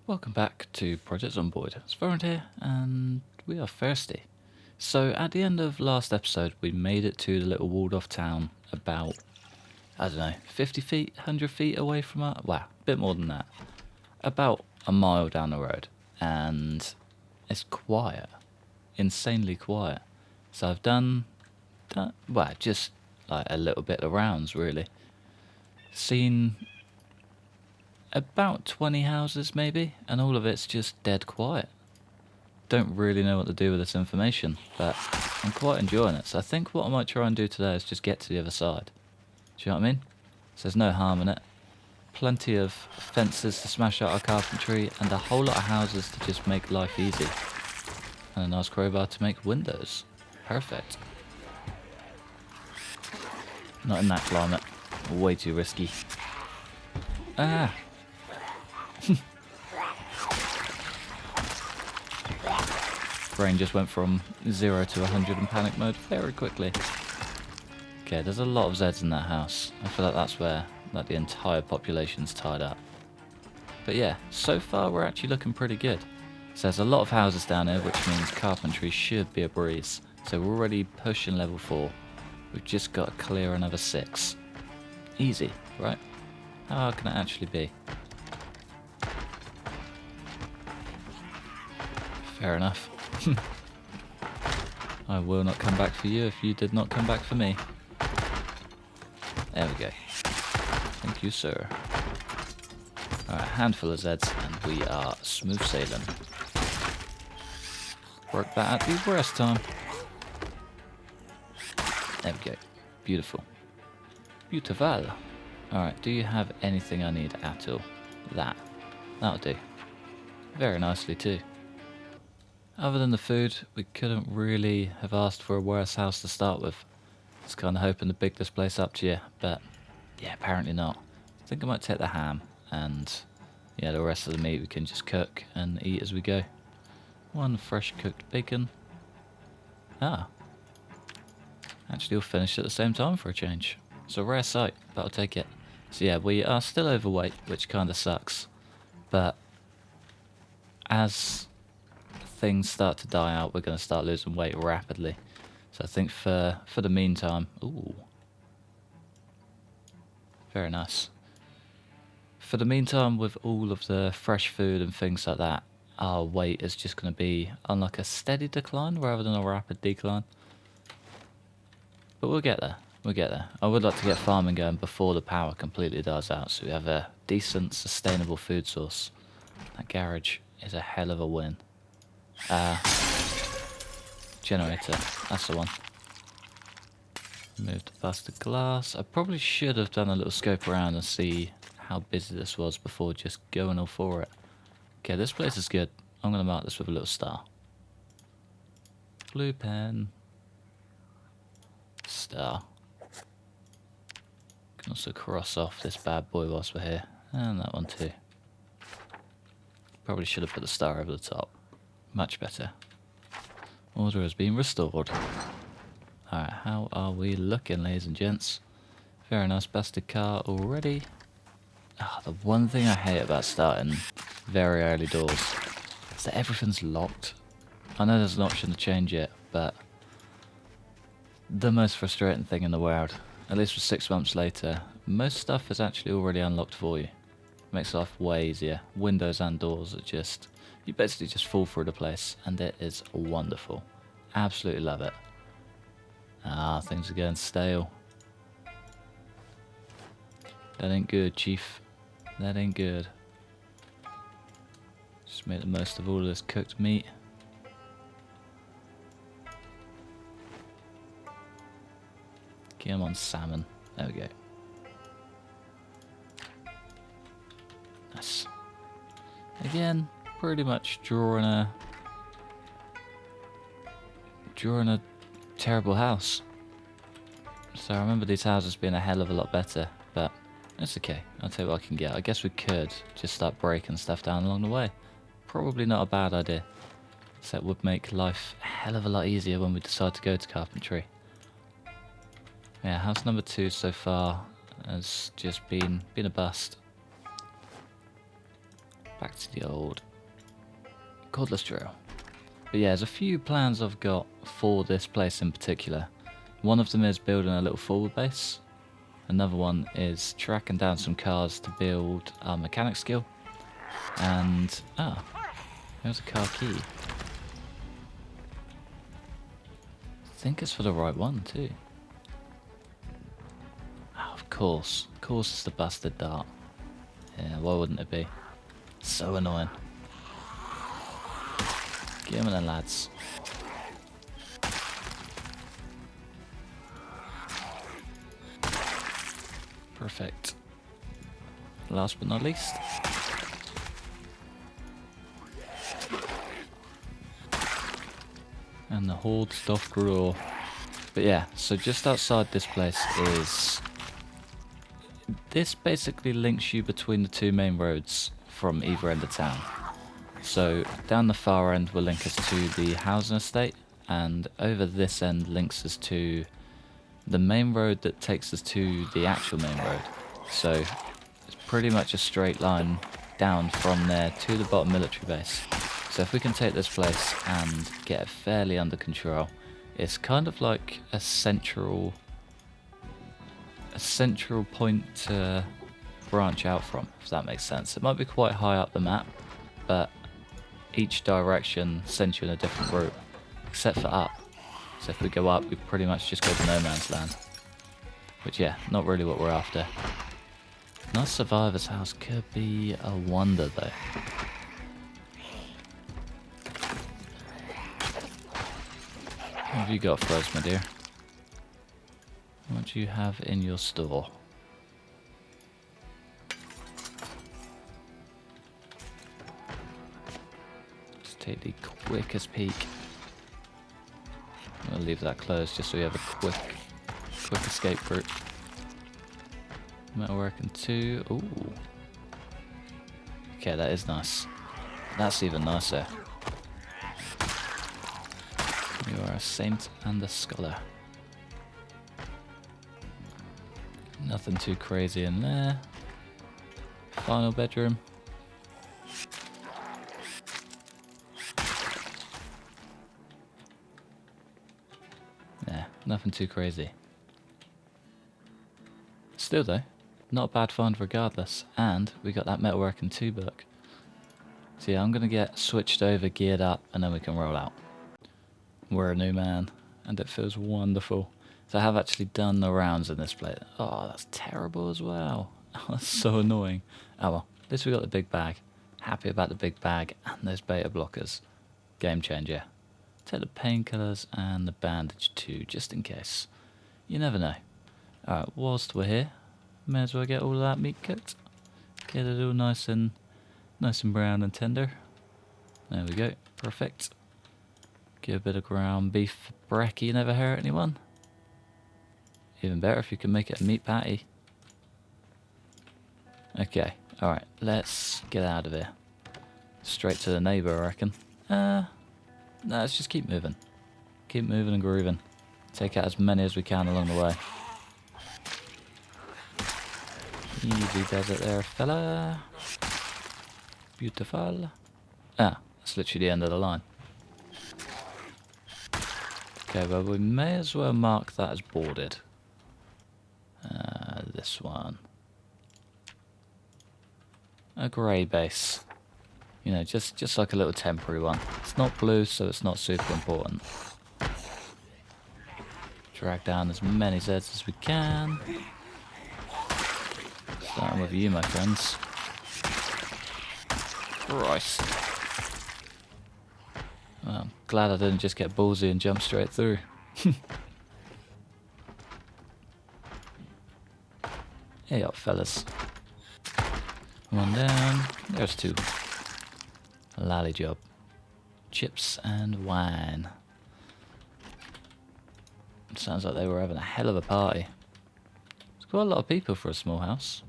Welcome back to Project Zomboid. It's Varund here, and we are thirsty. So at the end of last episode, we made it to the little walled off town about, I don't know, 50 feet, 100 feet away from our, wow, a bit more than that. About a mile down the road, and it's quiet, insanely quiet. So I've done well, just like a little bit of rounds really. Seen about 20 houses maybe, and all of it's just dead quiet. Don't really know what to do with this information, but I'm quite enjoying it. So I think what I might try and do today is just get to the other side. Do you know what I mean? So there's no harm in it. Plenty of fences to smash out our carpentry, and a whole lot of houses to just make life easy. And a nice crowbar to make windows. Perfect. Not in that climate. Way too risky. Ah! Brain just went from 0 to 100 in panic mode very quickly. Okay, there's a lot of Zeds in that house. I feel like that's where like the entire population's tied up. But yeah, so far we're actually looking pretty good. So there's a lot of houses down here, which means carpentry should be a breeze. So we're already pushing level 4. We've just got to clear another 6. Easy, right? How hard can it actually be? Fair enough. I will not come back for you if you did not come back for me. There we go. Thank you, sir. Alright, handful of Zeds and we are smooth sailing. Work that at the worst time. There we go. Beautiful. Beautiful. Alright, do you have anything I need at all? That'll do. Very nicely too. Other than the food, we couldn't really have asked for a worse house to start with. I was kind of hoping to big this place up to you, but yeah, apparently not. I think I might take the ham, and yeah, the rest of the meat we can just cook and eat as we go. One fresh cooked bacon. Ah. Actually all finished at the same time for a change. It's a rare sight, but I'll take it. So yeah, we are still overweight, which kind of sucks. But as things start to die out, we're going to start losing weight rapidly. So I think for the meantime, ooh, very nice. For the meantime, with all of the fresh food and things like that, our weight is just going to be on like a steady decline rather than a rapid decline. But we'll get there. We'll get there. I would like to get farming going before the power completely dies out, so we have a decent, sustainable food source. That garage is a hell of a win. Generator, that's the one. Move the busted glass. I probably should have done a little scope around and see how busy this was before just going all for it. Okay, this place is good. I'm going to mark this with a little star. Blue pen. Star. Can also cross off this bad boy whilst we're here. And that one too. Probably should have put the star over the top. Much better. Order has been restored. Alright, how are we looking, ladies and gents? Very nice busted car already. Ah, the one thing I hate about starting very early doors is that everything's locked. I know there's an option to change it, but the most frustrating thing in the world, at least for 6 months later, most stuff is actually already unlocked for you. Makes life way easier. Windows and doors are just, you basically just fall through the place, and it is wonderful. Absolutely love it. Ah, things are getting stale. That ain't good, Chief. That ain't good. Just make the most of all of this cooked meat. Come on, salmon. There we go. Nice. Again, pretty much drawing a terrible house. So I remember these houses being a hell of a lot better, but it's okay. I'll tell you what I can get. I guess we could just start breaking stuff down along the way. Probably not a bad idea. So it would make life a hell of a lot easier when we decide to go to carpentry. Yeah, house number 2 so far has just been a bust. Back to the old cordless drill. But yeah, there's a few plans I've got for this place in particular. One of them is building a little forward base. Another one is tracking down some cars to build our mechanic skill. And, there's a car key. I think it's for the right one too. Oh, of course. Of course it's the bastard dart. Yeah, why wouldn't it be? So annoying. Get him then, lads. Perfect. Last but not least. And the horde stuff grew. But yeah, so just outside this place is... This basically links you between the two main roads from either end of town. So down the far end will link us to the housing estate, and over this end links us to the main road that takes us to the actual main road. So it's pretty much a straight line down from there to the bottom military base. So if we can take this place and get it fairly under control, it's kind of like a central point to branch out from, if that makes sense. It might be quite high up the map, but each direction sends you in a different route, except for up. So if we go up, we pretty much just go to no man's land. Which, yeah, not really what we're after. Nice survivor's house could be a wonder, though. What have you got for us, my dear? What do you have in your store? Just take the quickest peek. I'll leave that closed just so we have a quick escape route. Metalworking 2. Ooh. Okay, that is nice. That's even nicer. You are a saint and a scholar. Nothing too crazy in there. Final bedroom. Yeah, nothing too crazy. Still though, not a bad find regardless. And we got that Metalworking 2 book. So yeah, I'm going to get switched over, geared up, and then we can roll out. We're a new man, and it feels wonderful. So I have actually done the rounds in this place. Oh, that's terrible as well. Oh, that's so annoying. Oh well, at least we got the big bag. Happy about the big bag and those beta blockers. Game changer. Take the painkillers and the bandage too, just in case. You never know. Alright, whilst we're here, may as well get all of that meat cooked. Get it all nice and brown and tender. There we go, perfect. Give a bit of ground beef brekkie, never hurt anyone. Even better if you can make it a meat patty. Okay, alright, let's get out of here. Straight to the neighbour, I reckon. No, let's just keep moving. Keep moving and grooving. Take out as many as we can along the way. Easy does it there, fella. Beautiful. Ah, that's literally the end of the line. Okay, well we may as well mark that as boarded. This one. A grey base. You know, just like a little temporary one. It's not blue, so it's not super important. Drag down as many Zeds as we can. Starting with you, my friends. Christ. Well, I'm glad I didn't just get ballsy and jump straight through. Hey up, fellas. One down. There's two. Lally job. Chips and wine. Sounds like they were having a hell of a party. It's quite a lot of people for a small house.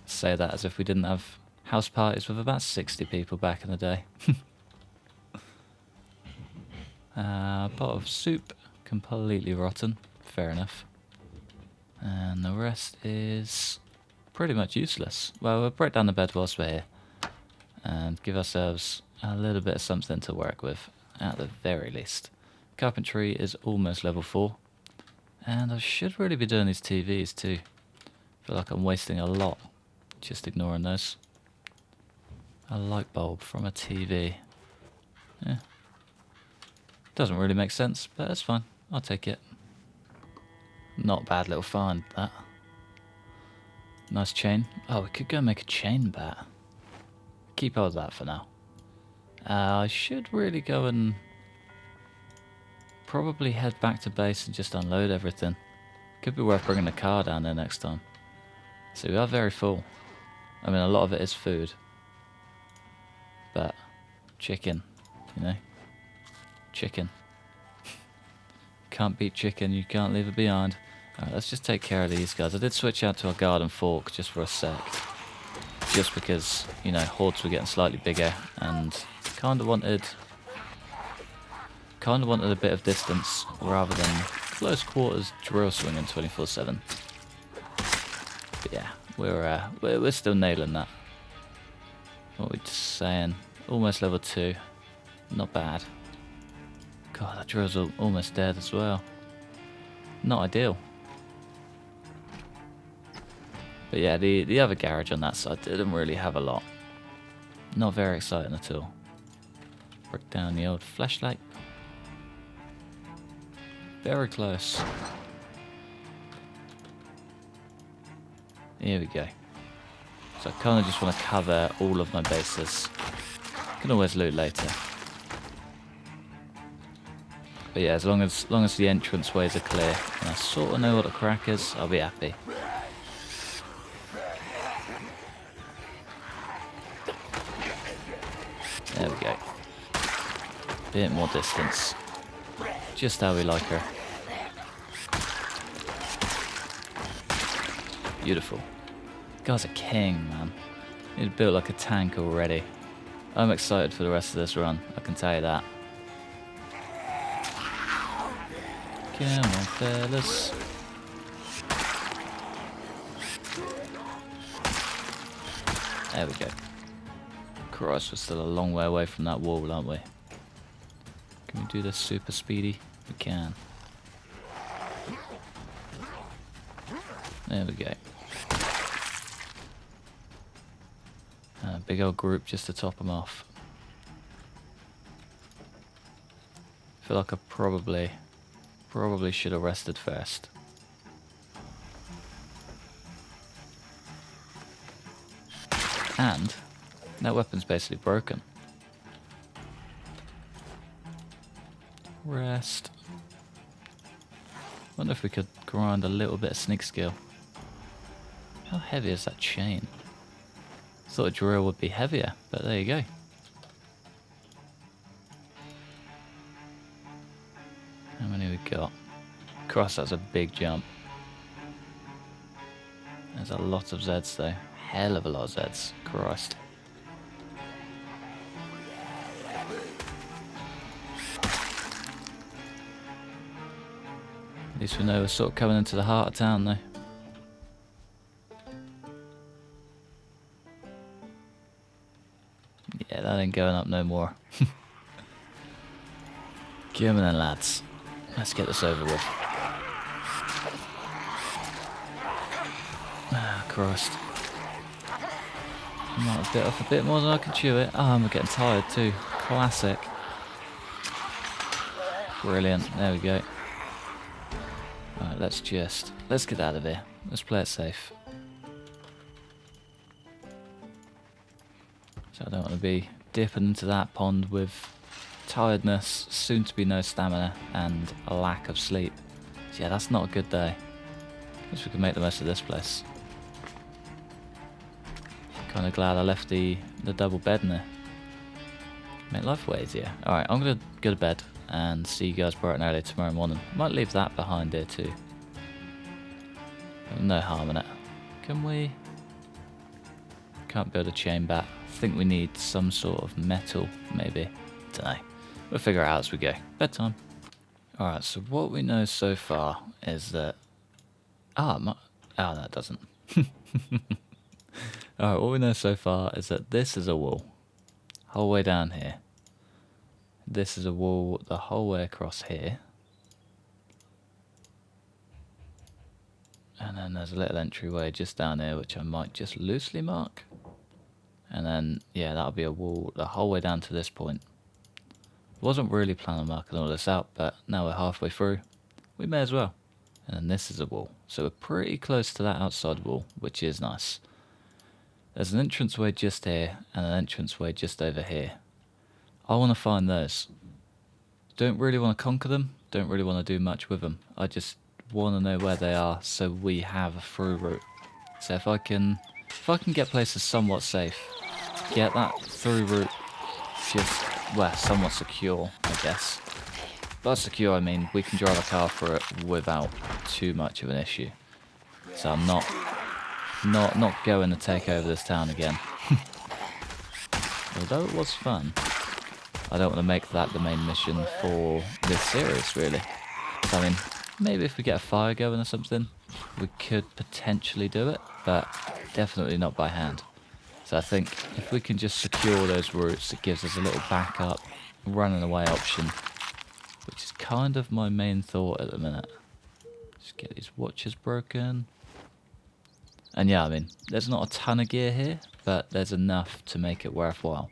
Say that as if we didn't have house parties with about 60 people back in the day. Pot of soup, completely rotten. Fair enough. And the rest is pretty much useless. Well, we'll break down the bed whilst we're here and give ourselves a little bit of something to work with, at the very least. Carpentry is almost level 4, and I should really be doing these TVs too. I feel like I'm wasting a lot just ignoring those. A light bulb from a TV. Yeah. Doesn't really make sense, but that's fine. I'll take it. Not a bad little find, that. Nice chain. Oh, we could go make a chain bat. Keep hold of that for now. I should really go and probably head back to base and just unload everything. Could be worth bringing the car down there next time. So we are very full. I mean, a lot of it is food. But chicken, you know. Chicken. Can't beat chicken, you can't leave it behind. Alright, let's just take care of these guys. I did switch out to a garden fork just for a sec. Just because, you know, hordes were getting slightly bigger and kind of wanted a bit of distance rather than close quarters drill swinging 24/7. But yeah, we're still nailing that. What are we just saying? Almost level 2. Not bad. God, that drill's almost dead as well. Not ideal. But yeah, the other garage on that side didn't really have a lot. Not very exciting at all. Break down the old flashlight. Very close. Here we go. So I kind of just want to cover all of my bases. Can always loot later. But yeah, as long as the entrance ways are clear and I sort of know what the crack is, I'll be happy. There we go. Bit more distance. Just how we like her. Beautiful. Guy's a king, man. He's built like a tank already. I'm excited for the rest of this run, I can tell you that. Come on, fellas. There we go. Christ, we're still a long way away from that wall, aren't we? Can we do this super speedy? We can. There we go. And a big old group just to top them off. I feel like I probably should have rested first. And that weapon's basically broken. Rest. Wonder if we could grind a little bit of sneak skill. How heavy is that chain? Thought a drill would be heavier, but there you go. How many we got? Cross, that's a big jump. There's a lot of Zeds though. Hell of a lot of Zeds. Christ. At least we know we're sort of coming into the heart of town though. Yeah, that ain't going up no more. Come on then, lads. Let's get this over with. Ah, Christ. I might have bit off a bit more than I can chew it. Oh, I'm getting tired too. Classic. Brilliant. There we go. Right, let's get out of here. Let's play it safe. So I don't want to be dipping into that pond with tiredness, soon to be no stamina, and a lack of sleep. So yeah, that's not a good day. At least we can make the most of this place. Kind of glad I left the double bed in there. Make life way easier. Alright, I'm going to go to bed and see you guys bright and early tomorrow morning. Might leave that behind here too. No harm in it. Can we? Can't build a chain bat. I think we need some sort of metal, maybe. Dunno. We'll figure it out as we go. Bedtime. Alright, so what we know so far is that... Oh, no, it doesn't. Alright, what we know so far is that this is a wall. Whole way down here. This is a wall the whole way across here. And then there's a little entryway just down here, which I might just loosely mark. And then, yeah, that'll be a wall the whole way down to this point. Wasn't really planning on marking all this out, but now we're halfway through. We may as well. And then this is a wall. So we're pretty close to that outside wall, which is nice. There's an entranceway just here, and an entranceway just over here. I want to find those. Don't really want to conquer them, don't really want to do much with them. I just want to know where they are so we have a through route. So if I can get places somewhat safe, get that through route just, well, somewhat secure, I guess. By secure I mean we can drive a car through it without too much of an issue. So I'm not going to take over this town again. Although it was fun. I don't want to make that the main mission for this series, really. So, I mean, maybe if we get a fire going or something, we could potentially do it, but definitely not by hand. So I think if we can just secure those routes, it gives us a little backup, running away option, which is kind of my main thought at the minute. Just get these watches broken. And yeah, I mean, there's not a ton of gear here, but there's enough to make it worthwhile.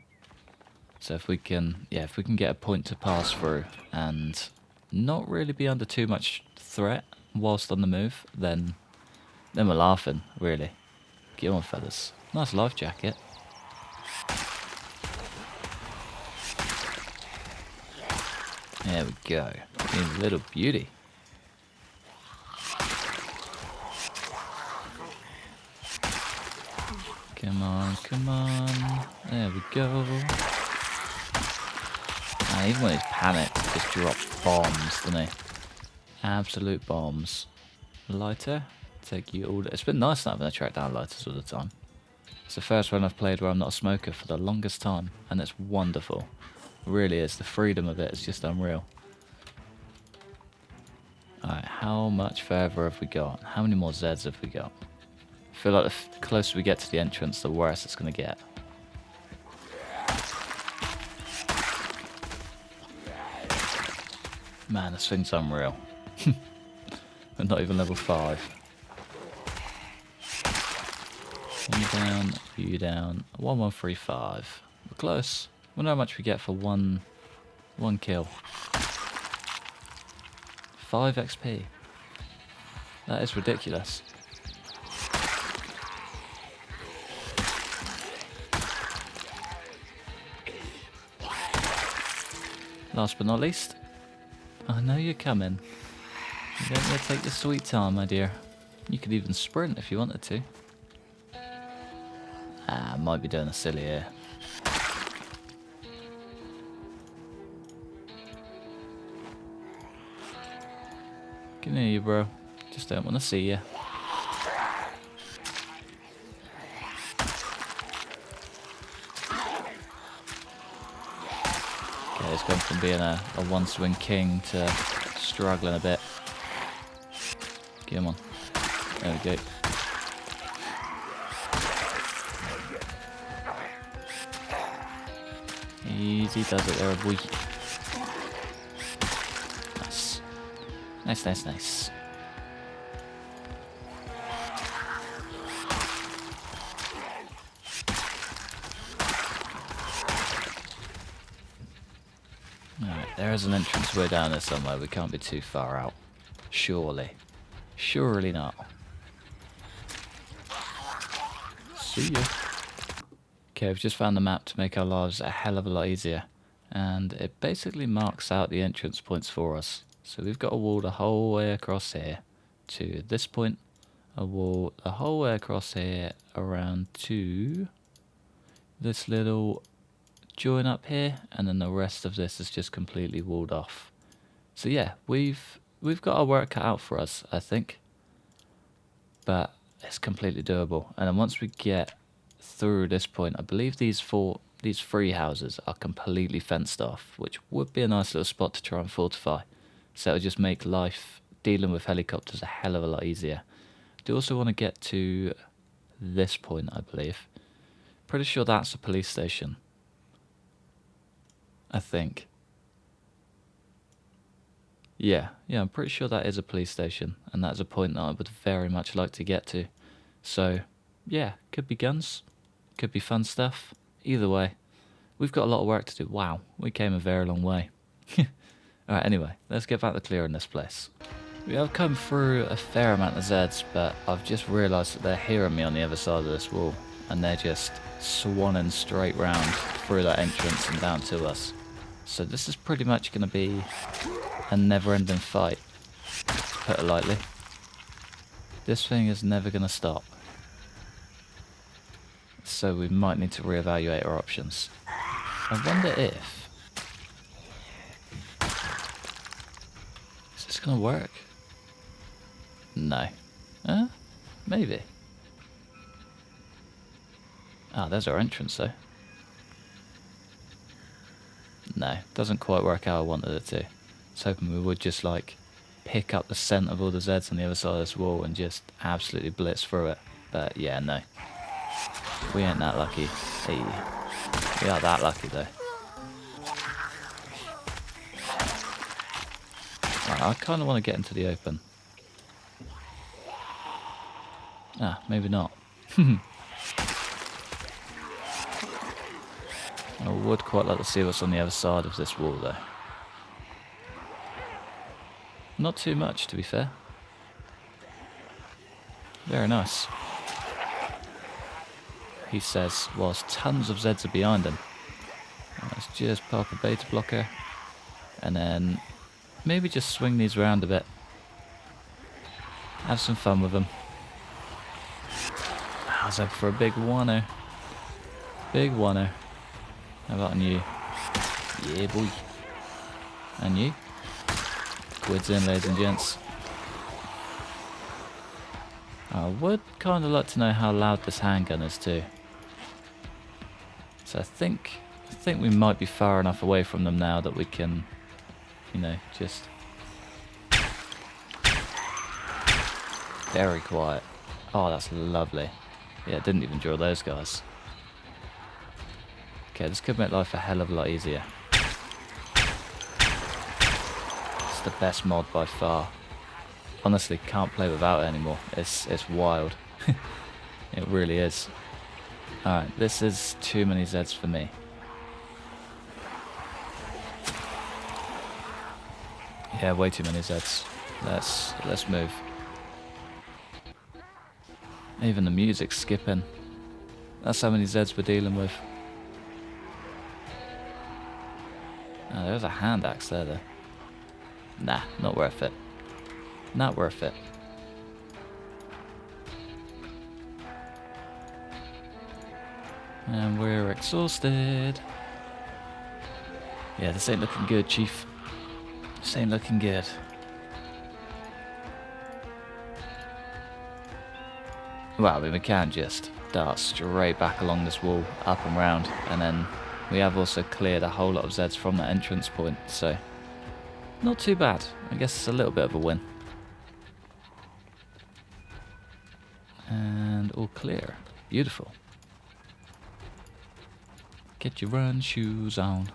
So if we can get a point to pass through and not really be under too much threat whilst on the move, then we're laughing, really. Get on, fellas. Nice life jacket. There we go. You little beauty. Come on, come on. There we go. And even when he's panicked, he just drops bombs, doesn't he? Absolute bombs. Lighter, take you all. It's been nice not having to track down lighters all the time. It's the first one I've played where I'm not a smoker for the longest time, and it's wonderful. It really is. The freedom of it is just unreal. Alright, how much further have we got? How many more Zeds have we got? I feel like the closer we get to the entrance, the worse it's going to get. Man, this thing's unreal. We're not even level 5. One down, you down. 1135. We're close. I wonder how much we get for one kill. 5 XP. That is ridiculous. Last but not least, I know you're coming. You don't need to take your sweet time, my dear. You could even sprint if you wanted to. I might be doing a silly here. Get near you, bro. Just don't want to see you. Okay, it's gone from being a one-swing king to struggling a bit. Come on. There we go. Easy does it there, boy. Nice. Nice, nice, nice. Alright, there is an entrance way down there somewhere. We can't be too far out. Surely. Surely not. See ya. Okay, we've just found the map to make our lives a hell of a lot easier. And it basically marks out the entrance points for us. So we've got a wall the whole way across here to this point. A wall the whole way across here around to this little join up here. And then the rest of this is just completely walled off. So yeah, we've got our work cut out for us, I think. But it's completely doable. And then once we get through this point, I believe these three houses are completely fenced off, which would be a nice little spot to try and fortify. So it'll just make life dealing with helicopters a hell of a lot easier. I do also want to get to this point, I believe. Pretty sure that's a police station. I think. Yeah, I'm pretty sure that is a police station, and that's a point that I would very much like to get to. So, yeah, could be guns, could be fun stuff. Either way, we've got a lot of work to do. Wow, we came a very long way. Alright, anyway, let's get back to clearing this place. We have come through a fair amount of Zeds, but I've just realised that they're hearing me on the other side of this wall, and they're just swanning straight round through that entrance and down to us. So this is pretty much going to be a never-ending fight, to put it lightly. This thing is never going to stop. So we might need to reevaluate our options. I wonder if... Is this going to work? No. Maybe. Ah, there's our entrance though. No, doesn't quite work how I wanted it to. I was hoping we would just like pick up the scent of all the Zeds on the other side of this wall and just absolutely blitz through it. But yeah, no. We ain't that lucky. Hey. We are that lucky though. Right, I kind of want to get into the open. Ah, maybe not. I would quite like to see what's on the other side of this wall though. Not too much, to be fair. Very nice. He says, whilst tons of Zeds are behind him. Let's just pop a beta blocker. And then maybe just swing these around a bit. Have some fun with them. I was up for a big one-er. Big one-er. How about on you? Yeah, boy. And you? Quid's in, ladies and gents. I would kind of like to know how loud this handgun is too. So I think we might be far enough away from them now that we can, you know, just... Very quiet. Oh, that's lovely. Yeah, didn't even draw those guys. Okay, this could make life a hell of a lot easier. It's the best mod by far. Honestly, can't play without it anymore. It's wild. It really is. Alright, this is too many Zeds for me. Yeah, way too many Zeds. Let's move. Even the music's skipping. That's how many Zeds we're dealing with. Oh, there's a hand axe there though. Nah, not worth it. Not worth it. And we're exhausted. Yeah, this ain't looking good, Chief. This ain't looking good. Well, I mean, we can just dart straight back along this wall, up and round, and then we have also cleared a whole lot of Zeds from that entrance point, so not too bad. I guess it's a little bit of a win. And all clear. Beautiful. Get your run shoes on.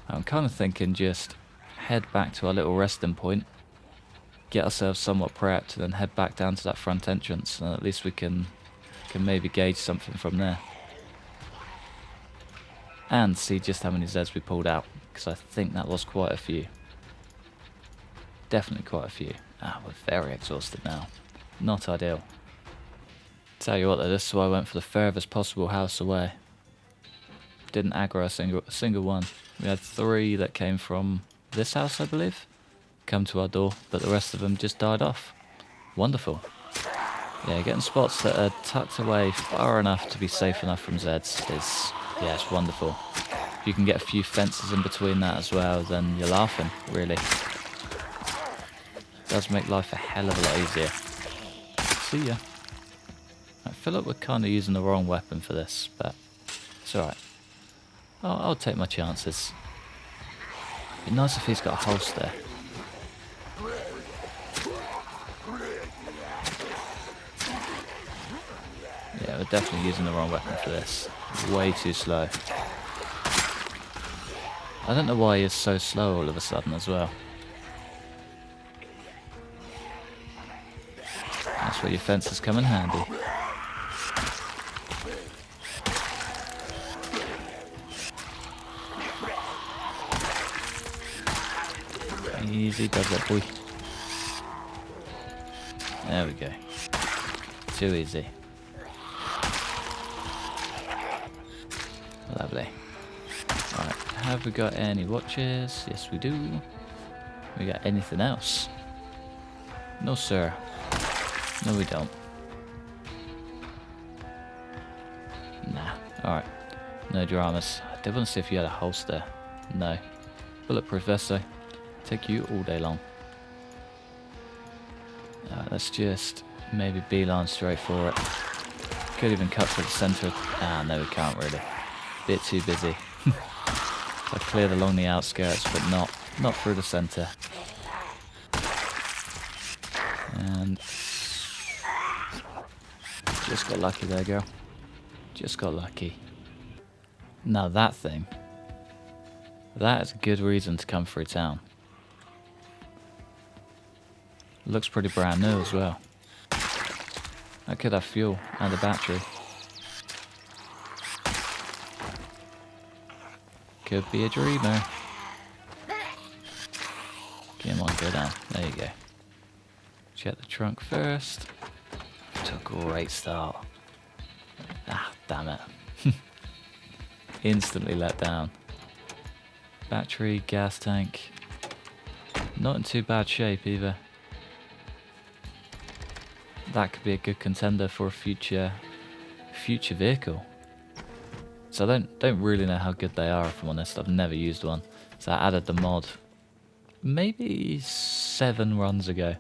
I'm kind of thinking just head back to our little resting point, get ourselves somewhat prepped, and then head back down to that front entrance, and at least we can maybe gauge something from there. And see just how many Zeds we pulled out, because I think that was quite a few. Definitely quite a few. Ah, we're very exhausted now. Not ideal. Tell you what though, this is why I went for the furthest possible house away. Didn't aggro a single one. We had 3 that came from this house, I believe, come to our door, but the rest of them just died off. Wonderful. Yeah, getting spots that are tucked away far enough to be safe enough from Zeds is, yeah, it's wonderful. If you can get a few fences in between that as well, then you're laughing, really. It does make life a hell of a lot easier. See ya. I feel like we're kind of using the wrong weapon for this, but it's alright. I'll take my chances. It'd be nice if he's got a holster. Yeah, we're definitely using the wrong weapon for this. Way too slow. I don't know why he is so slow all of a sudden as well. That's where your fences come in handy. Easy does it, boy. There we go. Too easy. Lovely. Alright, have we got any watches? Yes, we do. We got anything else? No, sir. No, we don't. Nah. Alright. No dramas. I did want to see if you had a holster. No. Bulletproof vest, though. Take you all day long. Let's just maybe beeline straight for it. Could even cut for the centre. Ah, no, we can't really. Bit too busy. So I cleared along the outskirts, but not through the centre. And just got lucky there, girl. Just got lucky. Now that thing, that is a good reason to come through town. Looks pretty brand new as well. That could have fuel and a battery. Could be a dreamer. Come on, go down. There you go. Check the trunk first. To a great start. Ah, damn it. Instantly let down. Battery, gas tank. Not in too bad shape either. That could be a good contender for a future vehicle. So I don't really know how good they are, if I'm honest. I've never used one. So I added the mod maybe 7 runs ago.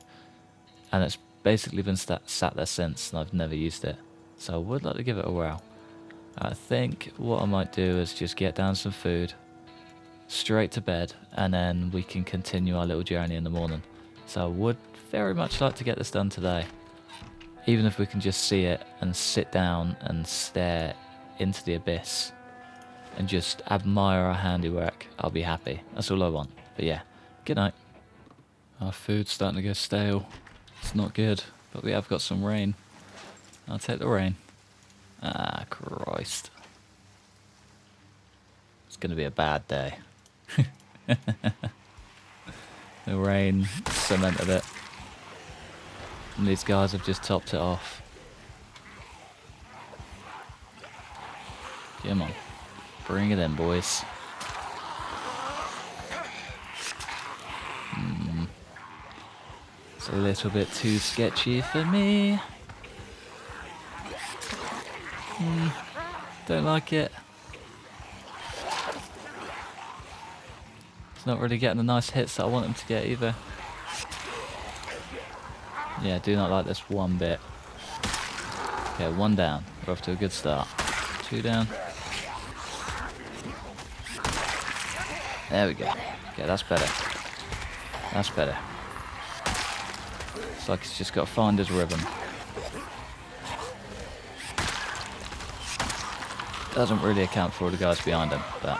And it's basically been sat there since, and I've never used it. So I would like to give it a whirl. I think what I might do is just get down some food, straight to bed, and then we can continue our little journey in the morning. So I would very much like to get this done today. Even if we can just see it and sit down and stare into the abyss and just admire our handiwork, I'll be happy. That's all I want. But yeah, good night. Our food's starting to go stale. It's not good, but we have got some rain. I'll take the rain. Ah, Christ. It's going to be a bad day. The rain cemented it. And these guys have just topped it off. Come on. Bring it in, boys. It's a little bit too sketchy for me. Don't like it. It's not really getting the nice hits that I want him to get either. Yeah, do not like this one bit. Okay, 1 down. We're off to a good start. 2 down. There we go. Okay, that's better. That's better. It's like he's just got to find his rhythm. Doesn't really account for all the guys behind him, but...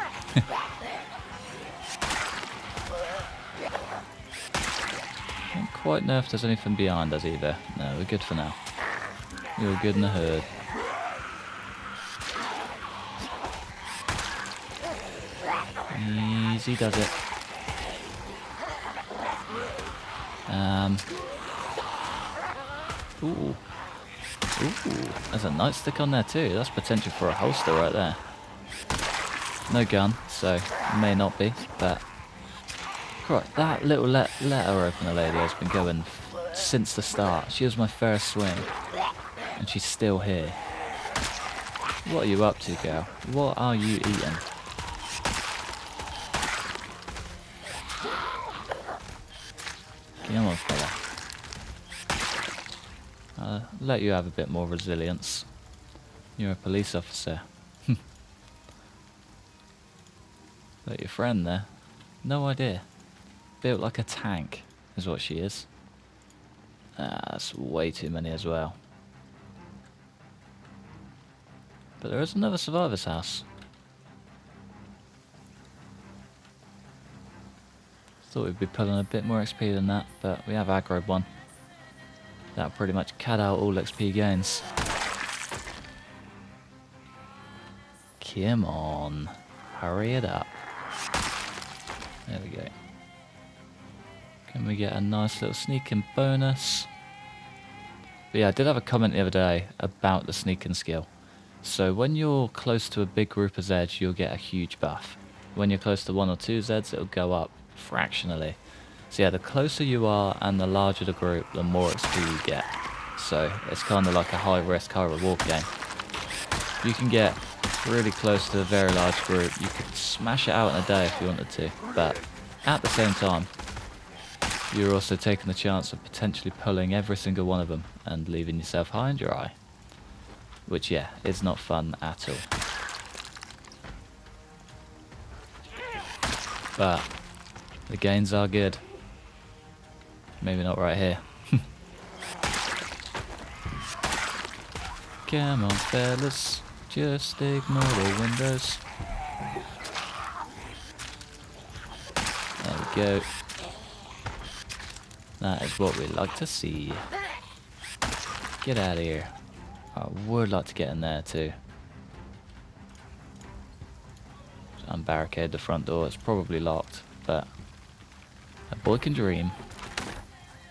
Don't quite know if there's anything behind us either. No, we're good for now. We're good in the herd. Easy does it. Ooh. Ooh, there's a nightstick on there too. That's potential for a holster right there. No gun, so may not be, but... Right, that little letter opener lady has been going since the start. She was my first swing, and she's still here. What are you up to, girl? What are you eating? Come on, fella. I'll let you have a bit more resilience. You're a police officer. But your friend there? No idea. Built like a tank is what she is. Ah, that's way too many as well. But there is another survivor's house. Thought we'd be pulling a bit more XP than that, but we have aggroed one. That'll pretty much cut out all XP gains. Come on. Hurry it up. There we go. Can we get a nice little sneaking bonus? But yeah, I did have a comment the other day about the sneaking skill. So when you're close to a big group of Zeds, you'll get a huge buff. When you're close to 1 or 2 Zeds, it'll go up fractionally. So yeah, the closer you are and the larger the group, the more XP you get. So it's kind of like a high risk, high reward game. You can get really close to a very large group. You could smash it out in a day if you wanted to, but at the same time, you're also taking the chance of potentially pulling every single one of them and leaving yourself high and dry. Which, yeah, is not fun at all. But the gains are good. Maybe not right here. Come on, fellas. Just ignore the windows. There we go. That is what we like to see. Get out of here. I would like to get in there too. Unbarricade the front door. It's probably locked, but a boy can dream.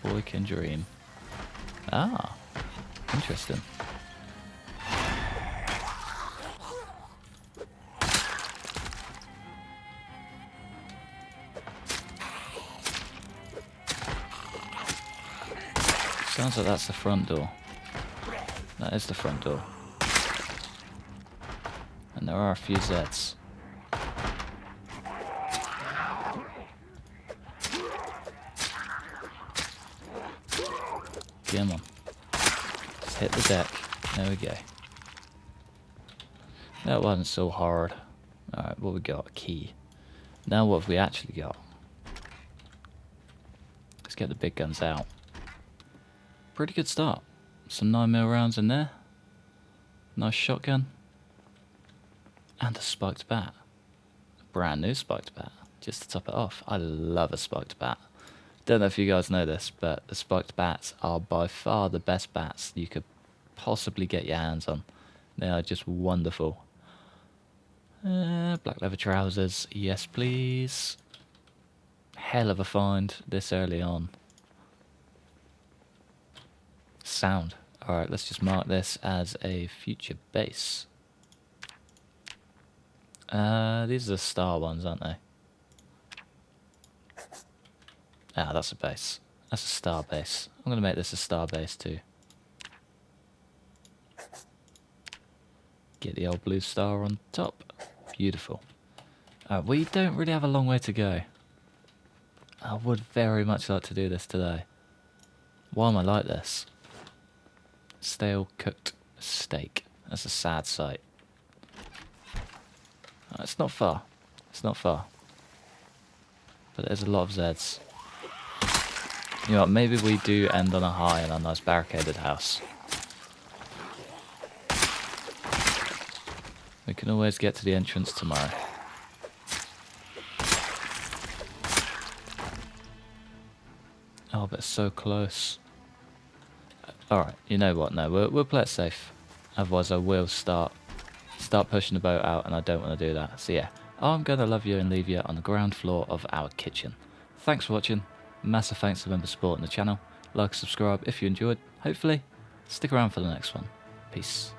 Boy can dream. Ah, interesting. Sounds like that's the front door. That is the front door. And there are a few Zeds. Come on. Let's hit the deck. There we go. That wasn't so hard. Alright, what we got? A key. Now what have we actually got? Let's get the big guns out. Pretty good start. Some 9mm rounds in there. Nice shotgun. And a spiked bat. A brand new spiked bat. Just to top it off. I love a spiked bat. Don't know if you guys know this, but the spiked bats are by far the best bats you could possibly get your hands on. They are just wonderful. Black leather trousers. Yes, please. Hell of a find this early on. Sound. Alright, let's just mark this as a future base. These are the star ones, aren't they? Ah, that's a base. That's a star base. I'm going to make this a star base too. Get the old blue star on top. Beautiful. We don't really have a long way to go. I would very much like to do this today. Why am I like this? Stale cooked steak. That's a sad sight. It's not far. It's not far. But there's a lot of Zeds. You know what, maybe we do end on a high in a nice barricaded house. We can always get to the entrance tomorrow. Oh, but it's so close. Alright, you know what, no, we'll play it safe. Otherwise I will start pushing the boat out, and I don't want to do that. So yeah, I'm going to love you and leave you on the ground floor of our kitchen. Thanks for watching. Massive thanks to members supporting the channel. Like and subscribe if you enjoyed. Hopefully, stick around for the next one. Peace.